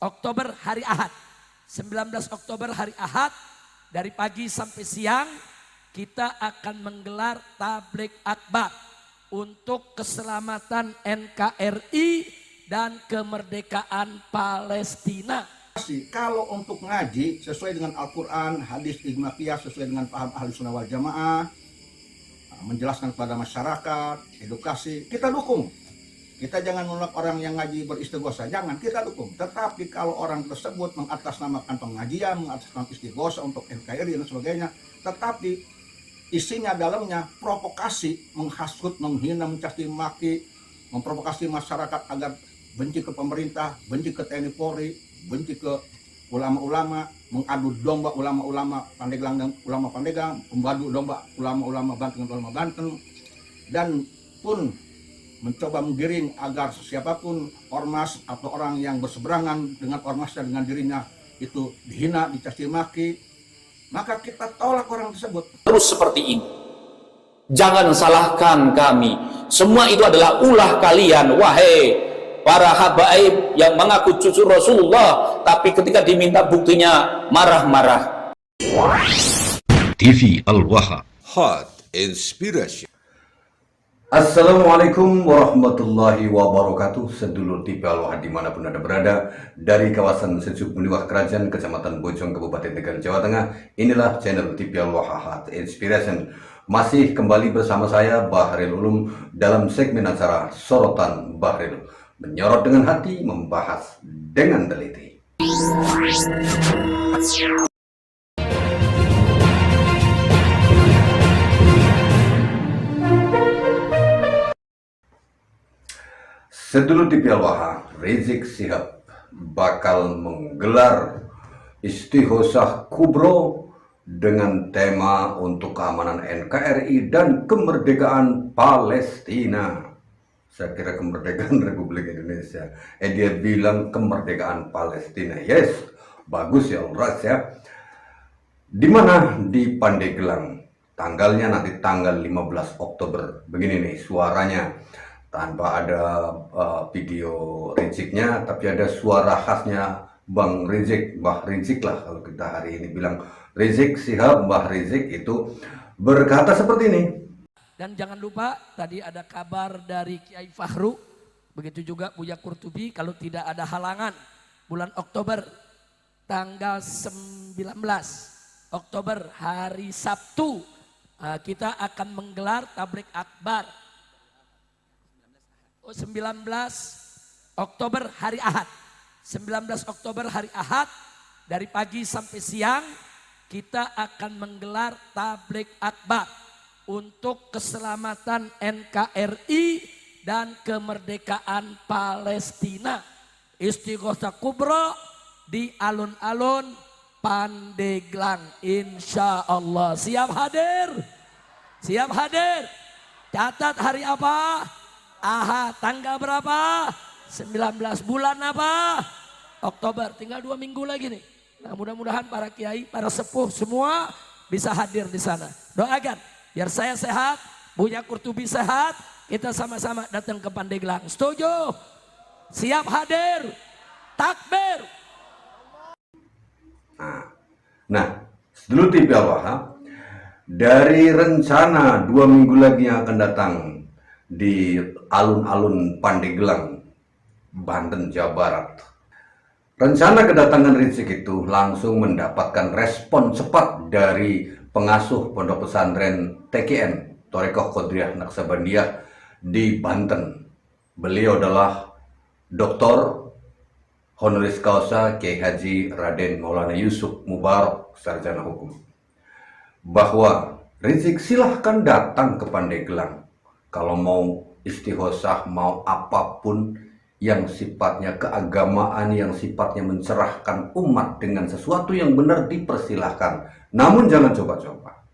Oktober hari Ahad. 19 Oktober hari Ahad dari pagi sampai siang kita akan menggelar tabligh akbar untuk keselamatan NKRI dan kemerdekaan Palestina. Kalau untuk ngaji sesuai dengan Al-Quran, hadis ijma qiyas sesuai dengan paham ahli sunnah wal jamaah, menjelaskan kepada masyarakat, edukasi, kita dukung. Kita jangan menolak orang yang ngaji beristighosa, jangan, kita dukung. Tetapi kalau orang tersebut mengatasnamakan pengajian, mengatasnamakan istighosa untuk NKRI dan sebagainya, tetapi isinya dalamnya provokasi, menghasut, menghina, mencaci maki, memprovokasi masyarakat agar benci ke pemerintah, benci ke TNI Polri, benci ke ulama-ulama, mengadu domba ulama-ulama Pandeglang dan ulama Pandeglang, membadu domba ulama-ulama Banten dan ulama Banten, dan pun mencoba menggiring agar siapapun ormas atau orang yang berseberangan dengan ormasnya dengan dirinya itu dihina, dicaci maki, maka kita tolak orang tersebut. Terus seperti ini, jangan salahkan kami, semua itu adalah ulah kalian, wahai para habaib yang mengaku cucu Rasulullah, tapi ketika diminta buktinya marah-marah. TV Al-Waha, Hot Inspiration. Assalamualaikum warahmatullahi wabarakatuh. Sedulur TV Al-Waha dimanapun Anda berada, dari kawasan Sejuk Meniwah Kerajaan, Kecamatan Bojong, Kabupaten Tegal, Jawa Tengah. Inilah channel TV Al-Waha Hot Inspiration. Masih kembali bersama saya Bahril Ulum dalam segmen acara Sorotan Bahril, menyorot dengan hati, membahas dengan teliti. Sedulur TV Al-Waha, Rizik Syihab bakal menggelar istighosah kubro dengan tema untuk keamanan NKRI dan kemerdekaan Palestina. Saya kira kemerdekaan Republik Indonesia. Dia bilang kemerdekaan Palestina. Yes, bagus ya, alright ya. Di mana? Di Pandeglang. Tanggalnya nanti tanggal 15 Oktober. Begini nih suaranya. Tanpa ada video Riziknya, tapi ada suara khasnya Bang Rizik, Mbah Rizik lah kalau kita hari ini bilang Rizik Syihab, Mbah Rizik itu berkata seperti ini. Dan jangan lupa tadi ada kabar dari Kiai Fahru, begitu juga Buya Qurtubi, kalau tidak ada halangan bulan Oktober tanggal 19 Oktober hari Sabtu kita akan menggelar tabligh akbar. 19 Oktober hari Ahad. 19 Oktober hari Ahad dari pagi sampai siang kita akan menggelar tabligh akbar untuk keselamatan NKRI dan kemerdekaan Palestina. Istighosah kubro di alun-alun Pandeglang, insya Allah. Siap hadir? Siap hadir? Catat hari apa? Ahad, tanggal berapa? 19 bulan apa? Oktober, tinggal 2 minggu lagi nih. Nah, mudah-mudahan para kiai, para sepuh semua bisa hadir di sana. Doakan biar saya sehat, Buya Qurtubi sehat, kita sama-sama datang ke Pandeglang. Setuju? Siap hadir? Takbir. Nah, sedulur TV Al-Waha, dari rencana 2 minggu lagi yang akan datang di alun-alun Pandeglang, Banten, Jawa Barat. Rencana kedatangan Rizik itu langsung mendapatkan respon cepat dari pengasuh Pondok Pesantren TKN, Thariqah Qadriyah Naqsabandiyah di Banten. Beliau adalah Dr. Honoris Causa Kiai Haji Raden Maulana Yusuf Mubarak, sarjana hukum. Bahwa Rizik silahkan datang ke Pandeglang. Kalau mau istighosah, mau apapun yang sifatnya keagamaan, yang sifatnya mencerahkan umat dengan sesuatu yang benar, dipersilahkan. Namun jangan coba-coba.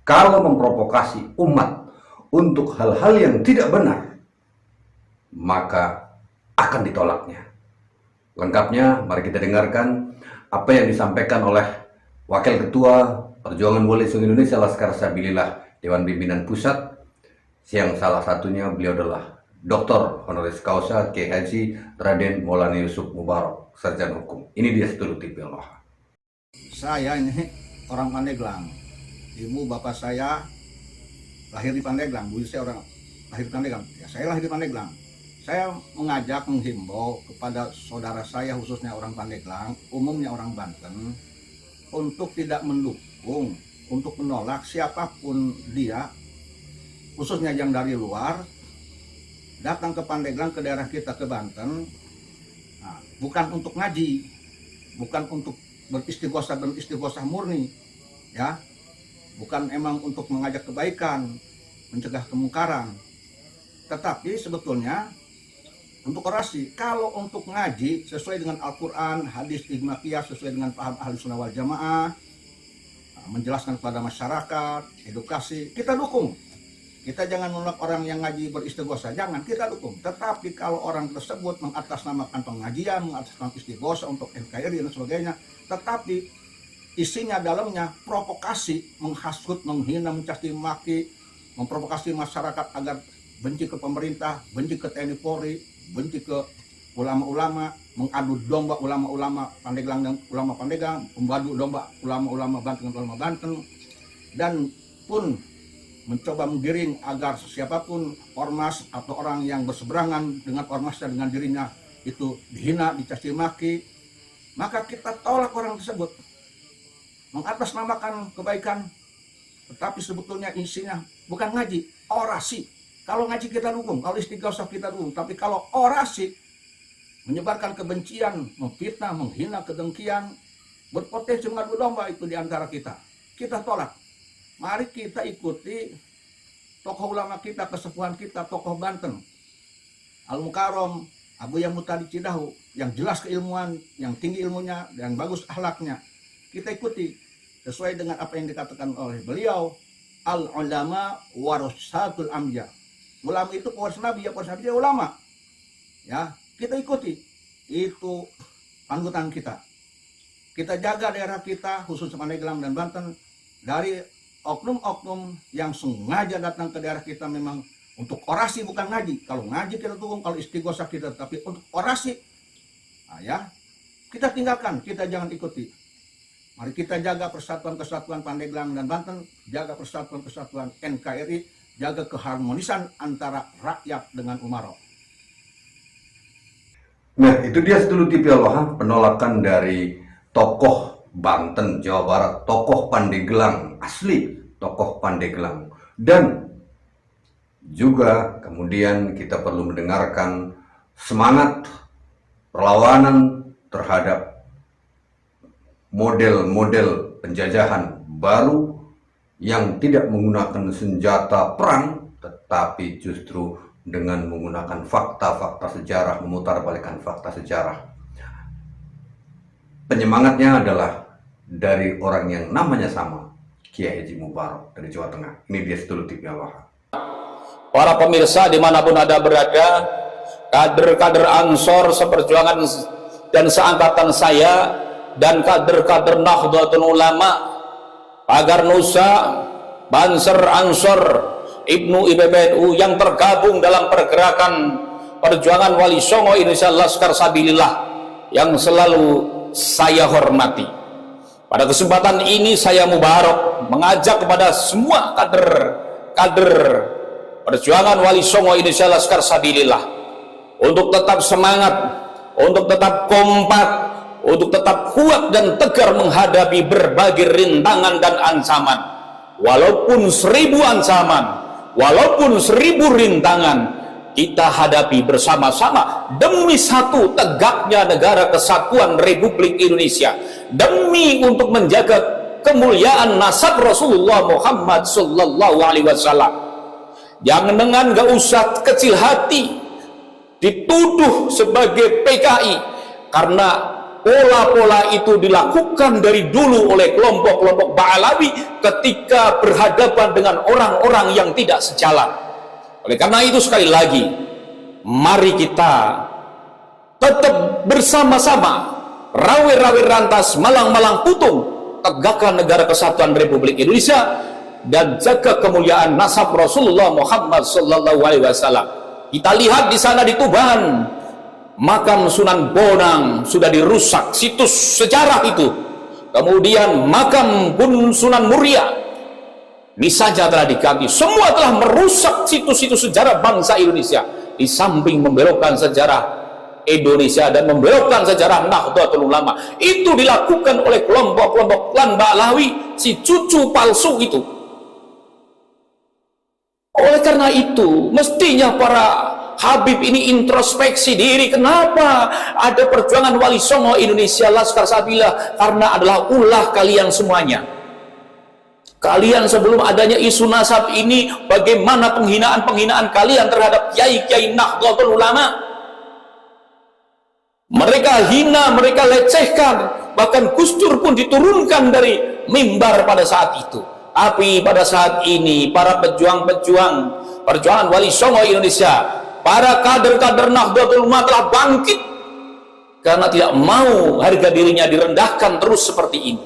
Kalau memprovokasi umat untuk hal-hal yang tidak benar, maka akan ditolaknya. Lengkapnya mari kita dengarkan apa yang disampaikan oleh Wakil Ketua Perjuangan Wali Songo Indonesia Laskar Sabilillah Dewan Pimpinan Pusat, yang salah satunya beliau adalah Dr. Honoris Causa Kiai Haji Raden Maulana Yusuf Mubarak, sarjana hukum. Ini dia Studio TV Aloha. Saya ini orang Pandeglang. Ibu bapak saya lahir di Pandeglang. Bu saya orang lahir di Pandeglang. Ya, saya lahir di Pandeglang. Saya mengajak, menghimbau kepada saudara saya khususnya orang Pandeglang, umumnya orang Banten, untuk tidak mendukung, untuk menolak siapapun dia, khususnya yang dari luar, datang ke Pandeglang, ke daerah kita, ke Banten, nah, bukan untuk ngaji, bukan untuk beristighosah murni, ya, bukan emang untuk mengajak kebaikan, mencegah kemungkaran, tetapi sebetulnya untuk orasi. Kalau untuk ngaji sesuai dengan Al-Quran, hadis, ijma qiyas, sesuai dengan paham ahli sunnah wal jamaah, menjelaskan kepada masyarakat, edukasi, kita dukung. Kita jangan menolak orang yang ngaji beristighosah, jangan, kita dukung. Tetapi kalau orang tersebut mengatasnamakan pengajian, mengatasnamakan istighosah untuk NKRI dan sebagainya, tetapi isinya dalamnya provokasi, menghasut, menghina, mencaci maki, memprovokasi masyarakat agar benci ke pemerintah, benci ke TNI Polri, benci ke ulama-ulama, mengadu domba ulama-ulama Pandeglang dan ulama Pandeglang, membadu domba ulama-ulama Banten dan ulama Banten, dan pun mencoba menggiring agar siapapun ormas atau orang yang berseberangan dengan ormasnya, dengan dirinya itu dihina, dicaci maki, maka kita tolak orang tersebut. Mengatasnamakan kebaikan, tetapi sebetulnya isinya bukan ngaji, orasi. Kalau ngaji kita dukung, kalau istighosah kita dukung, tapi kalau orasi menyebarkan kebencian, memfitnah, menghina, kedengkian, berpotensi mengadu domba itu di antara kita, kita tolak. Mari kita ikuti tokoh ulama kita, kesepuhan kita, tokoh Banten, Al-Mukarram, Abu Yamuta di Cidahu, yang jelas keilmuan, yang tinggi ilmunya, yang bagus akhlaknya. Kita ikuti sesuai dengan apa yang dikatakan oleh beliau, al-ulama warasatul anbiya. Ulama itu pewaris Nabi, ya pewaris Nabi, ya ulama. Ya, kita ikuti. Itu panutan kita. Kita jaga daerah kita, khusus Pandeglang dan Banten, dari oknum-oknum yang sengaja datang ke daerah kita memang untuk orasi, bukan ngaji. Kalau ngaji kita dukung, kalau istighosah kita, tapi untuk orasi, nah ya, kita tinggalkan, kita jangan ikuti. Mari kita jaga persatuan-kesatuan Pandeglang dan Banten, jaga persatuan-kesatuan NKRI, jaga keharmonisan antara rakyat dengan umaro. Nah, itu dia Studio TV Aloha, penolakan dari tokoh Banten, Jawa Barat, tokoh Pandeglang, asli tokoh Pandeglang. Dan juga kemudian kita perlu mendengarkan semangat perlawanan terhadap model-model penjajahan baru yang tidak menggunakan senjata perang, tetapi justru dengan menggunakan fakta-fakta sejarah, memutarbalikkan fakta sejarah. Penyemangatnya adalah dari orang yang namanya sama, Kiai Haji Mubarak dari Jawa Tengah. Ini dia Studio TV Aloha. Para pemirsa dimanapun Anda berada, kader-kader Ansor seperjuangan dan seangkatan saya, dan kader-kader Nahdlatul Ulama, Pagar Nusa, Banser, Ansor, Ibnu IPBNU yang tergabung dalam pergerakan perjuangan Wali Songo Indonesia Laskar Sabilillah yang selalu saya hormati. Pada kesempatan ini saya Mubarak mengajak kepada semua kader perjuangan Wali Songo Indonesia Laskar Sabilillah untuk tetap semangat, untuk tetap kompak, untuk tetap kuat dan tegar menghadapi berbagai rintangan dan ancaman. Walaupun 1000 ancaman, walaupun 1000 rintangan, kita hadapi bersama-sama demi satu tegaknya negara kesatuan Republik Indonesia, demi untuk menjaga kemuliaan nasab Rasulullah Muhammad sallallahu alaihi wasallam. Jangan dengan gak usah kecil hati dituduh sebagai PKI, karena pola-pola itu dilakukan dari dulu oleh kelompok-kelompok Ba'alawi ketika berhadapan dengan orang-orang yang tidak sejalan. Oleh karena itu sekali lagi, mari kita tetap bersama-sama, rawi-rawi rantas, malang-malang putung, tegakkan negara kesatuan Republik Indonesia dan jaga kemuliaan nasab Rasulullah Muhammad sallallahu alaihi wasallam. Kita lihat di sana di Tuban, makam Sunan Bonang sudah dirusak, situs sejarah itu. Kemudian makam Bun Sunan Muria ini saja telah diganti. Semua telah merusak situs-situs sejarah bangsa Indonesia, di samping membelokkan sejarah Indonesia dan membelokkan sejarah Nahdlatul Ulama. Itu dilakukan oleh kelompok-kelompok klan Ba'lawi, si cucu palsu itu. Oleh karena itu, mestinya para Habib ini introspeksi diri. Kenapa ada perjuangan Wali Songo Indonesia Laskar Sabila? Karena adalah ulah kalian semuanya. Kalian sebelum adanya isu nasab ini, bagaimana penghinaan-penghinaan kalian terhadap kiai-kiai Nahdlatul Ulama? Mereka hina, mereka lecehkan, bahkan Gus Dur pun diturunkan dari mimbar pada saat itu. Tapi pada saat ini para perjuangan Wali Songo Indonesia, para kader-kader Nahdlatul Ulama telah bangkit karena tidak mau harga dirinya direndahkan terus seperti ini.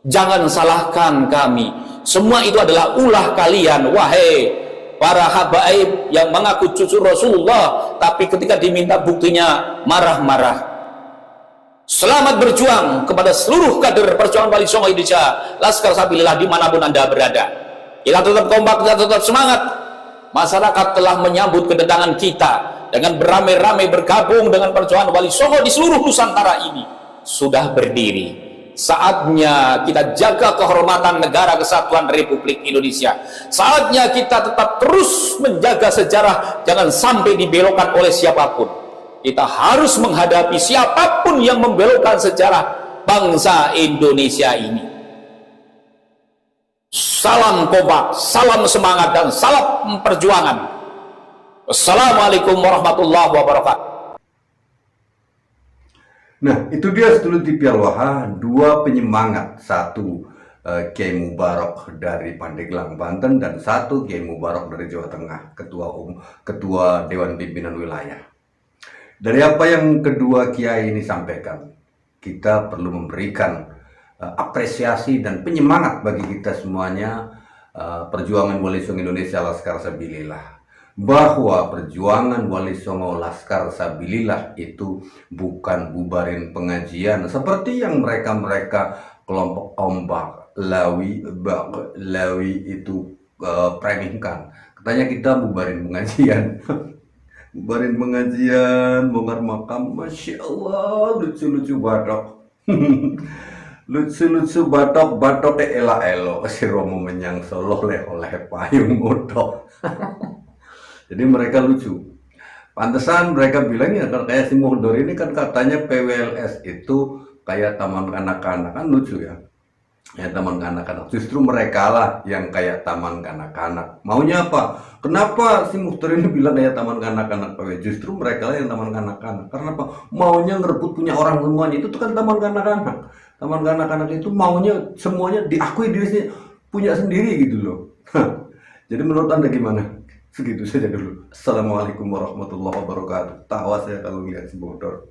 Jangan salahkan kami, semua itu adalah ulah kalian, wahai para habaib yang mengaku cucu Rasulullah, tapi ketika diminta buktinya marah-marah. Selamat berjuang kepada seluruh kader perjuangan Wali Songo Indonesia Laskar Sabilillah dimanapun Anda berada. Kita tetap kompak, kita tetap semangat. Masyarakat telah menyambut kedatangan kita dengan beramai-ramai bergabung dengan perjuangan Wali Songo di seluruh Nusantara ini. Sudah berdiri. Saatnya kita jaga kehormatan negara kesatuan Republik Indonesia. Saatnya kita tetap terus menjaga sejarah, jangan sampai dibelokkan oleh siapapun. Kita harus menghadapi siapapun yang membelokkan sejarah bangsa Indonesia ini. Salam kompak, salam semangat, dan salam perjuangan. Wassalamualaikum warahmatullahi wabarakatuh. Nah, itu dia sedulur TV Al-Waha, dua penyemangat, satu Kiai Mubarak dari Pandeglang, Banten, dan satu Kiai Mubarak dari Jawa Tengah, ketua Dewan Pimpinan Wilayah. Dari apa yang kedua kiai ini sampaikan, kita perlu memberikan apresiasi dan penyemangat bagi kita semuanya, perjuangan Wali Songo Indonesia Laskar Sabilillah, bahwa perjuangan Wali Songo Laskar Sabilillah itu bukan bubarin pengajian seperti yang mereka kelompok ombak lawi itu framingkan. Katanya kita bubarin pengajian. Bubarin pengajian, bongkar makam, Masya Allah, lucu-lucu batok. Lucu-lucu batok ela-elo, si Romo menyang Solo oleh payung modok. Jadi mereka lucu. Pantesan mereka bilang ya, kayak si Muhdor ini kan katanya PWLS itu kayak taman kanak-kanak, kan lucu ya. Ya taman kanak-kanak, justru mereka lah yang kayak taman kanak-kanak. Maunya apa? Kenapa si Mukhtar ini bilang kayak taman kanak-kanak PW? Justru mereka lah yang taman kanak-kanak. Karena apa? Maunya ngerebut punya orang semuanya. Itu tuh kan taman kanak-kanak. Taman kanak-kanak itu maunya semuanya diakui dirinya punya sendiri gitu loh. Jadi menurut Anda gimana? Segitu saja dulu. Assalamualaikum warahmatullahi wabarakatuh. Tawa saya kalau lihat si Mukhtar.